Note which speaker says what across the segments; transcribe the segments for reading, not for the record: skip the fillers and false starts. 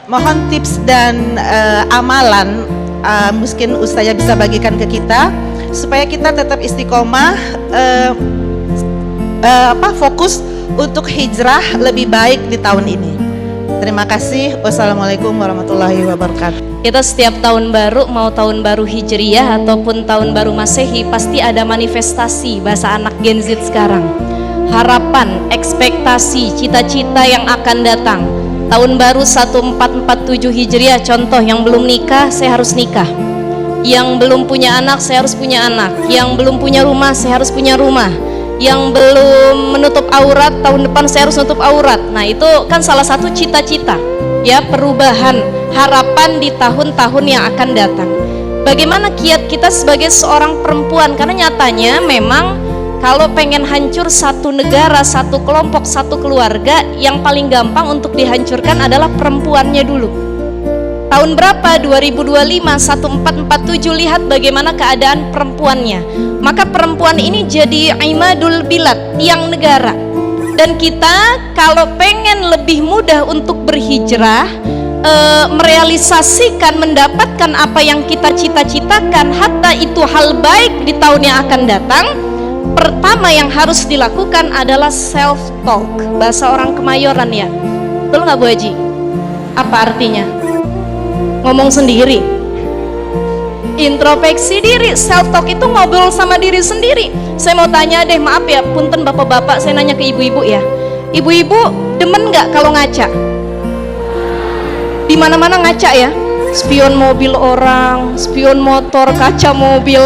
Speaker 1: mohon tips dan amalan mungkin Ustazah bisa bagikan ke kita supaya kita tetap istiqomah fokus untuk hijrah lebih baik di tahun ini. Terima kasih. Wassalamualaikum warahmatullahi wabarakatuh.
Speaker 2: Kita setiap tahun baru, mau tahun baru Hijriyah ataupun tahun baru Masehi, pasti ada manifestasi bahasa anak Gen Z sekarang. Harapan, ekspektasi, cita-cita yang akan datang. Tahun baru 1447 Hijriah, contoh yang belum nikah, saya harus nikah. Yang belum punya anak, saya harus punya anak. Yang belum punya rumah, saya harus punya rumah. Yang belum menutup aurat, tahun depan saya harus menutup aurat. Nah, itu kan salah satu cita-cita, ya, perubahan, harapan di tahun-tahun yang akan datang. Bagaimana kiat kita sebagai seorang perempuan? Karena nyatanya memang kalau pengen hancur satu negara, satu kelompok, satu keluarga, yang paling gampang untuk dihancurkan adalah perempuannya dulu. Tahun berapa? 2025, 1447, lihat bagaimana keadaan perempuannya. Maka perempuan ini jadi imadul bilad, tiang negara. Dan kita kalau pengen lebih mudah untuk berhijrah, merealisasikan, mendapatkan apa yang kita cita-citakan, hatta itu hal baik di tahun yang akan datang, pertama yang harus dilakukan adalah self talk, bahasa orang Kemayoran, ya. Betul nggak Bu Haji? Apa artinya? Ngomong sendiri, introspeksi diri. Self talk itu ngobrol sama diri sendiri. Saya mau tanya deh, maaf ya, punten bapak-bapak, saya nanya ke ibu-ibu ya. Ibu-ibu demen nggak kalau ngaca? Di mana-mana ngaca ya, spion mobil orang, spion motor, kaca mobil.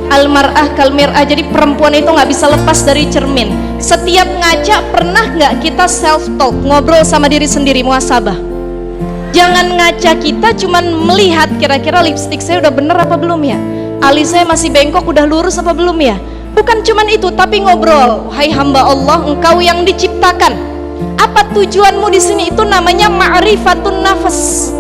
Speaker 2: Almar'ah kalmir'ah, jadi perempuan itu nggak bisa lepas dari cermin. Setiap ngaca, pernah nggak kita self talk, ngobrol sama diri sendiri, muhasabah? Jangan ngaca kita cuman melihat kira-kira lipstik saya udah bener apa belum ya, alis saya masih bengkok udah lurus apa belum ya. Bukan cuman itu, tapi ngobrol. Hai hamba Allah, engkau yang diciptakan, apa tujuanmu di sini? Itu namanya ma'rifatun nafas.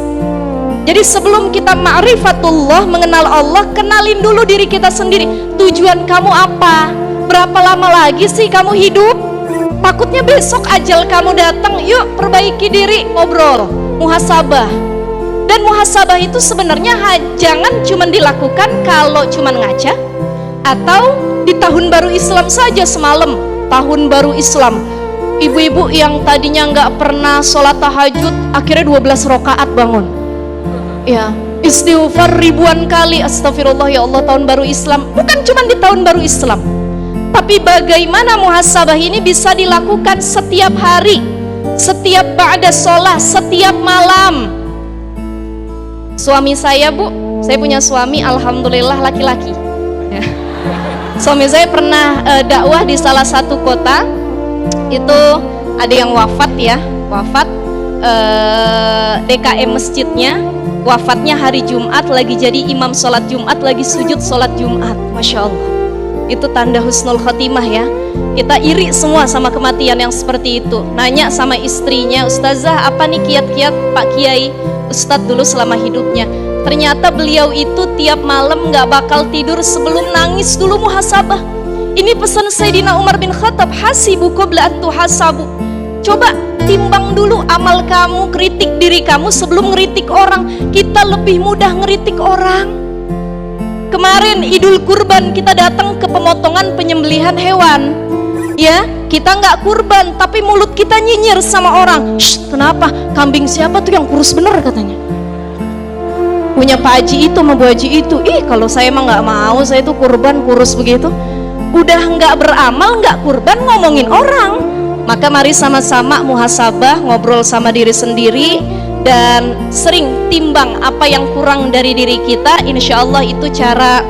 Speaker 2: Jadi sebelum kita ma'rifatullah, mengenal Allah, kenalin dulu diri kita sendiri. Tujuan kamu apa? Berapa lama lagi sih kamu hidup? Takutnya besok ajal kamu datang. Yuk perbaiki diri, ngobrol, muhasabah. Dan muhasabah itu sebenarnya jangan cuma dilakukan kalau cuma ngaca, atau di tahun baru Islam saja semalam, tahun baru Islam. Ibu-ibu yang tadinya nggak pernah sholat tahajud, akhirnya 12 rakaat bangun. Ya, istighfar ribuan kali, astagfirullah ya Allah, tahun baru Islam. Bukan cuma di tahun baru Islam, tapi bagaimana muhasabah ini bisa dilakukan setiap hari, setiap ba'da sholat, setiap malam. Suami saya, Bu, saya punya suami, alhamdulillah laki-laki ya. Suami saya pernah dakwah di salah satu kota. Itu ada yang wafat ya, wafat, DKM masjidnya, wafatnya hari Jumat, lagi jadi imam sholat Jumat, lagi sujud sholat Jumat. Masya Allah, itu tanda husnul khotimah ya. Kita iri semua sama kematian yang seperti itu. Nanya sama istrinya, Ustazah, apa nih kiat-kiat Pak Kiai Ustadz dulu selama hidupnya? Ternyata beliau itu tiap malam gak bakal tidur sebelum nangis dulu muhasabah. Ini pesan Sayyidina Umar bin Khattab, hasibu qabla an tuhasabu. Coba timbang dulu amal kamu, kritik diri kamu sebelum ngeritik orang. Kita lebih mudah ngeritik orang. Kemarin Idul Kurban kita datang ke pemotongan penyembelihan hewan, ya, kita nggak kurban tapi mulut kita nyinyir sama orang. Shh, kenapa? Kambing siapa tuh yang kurus bener katanya? Punya Pak Haji itu sama Bu Haji itu. Ih, kalau saya emang nggak mau, saya tuh kurban kurus begitu. Udah nggak beramal, nggak kurban, ngomongin orang. Maka mari sama-sama muhasabah, ngobrol sama diri sendiri, dan sering timbang apa yang kurang dari diri kita. Insya Allah itu cara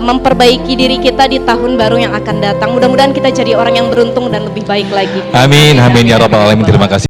Speaker 2: memperbaiki diri kita di tahun baru yang akan datang. Mudah-mudahan kita jadi orang yang beruntung dan lebih baik lagi.
Speaker 3: Amin, amin ya rabbal alamin. Terima kasih.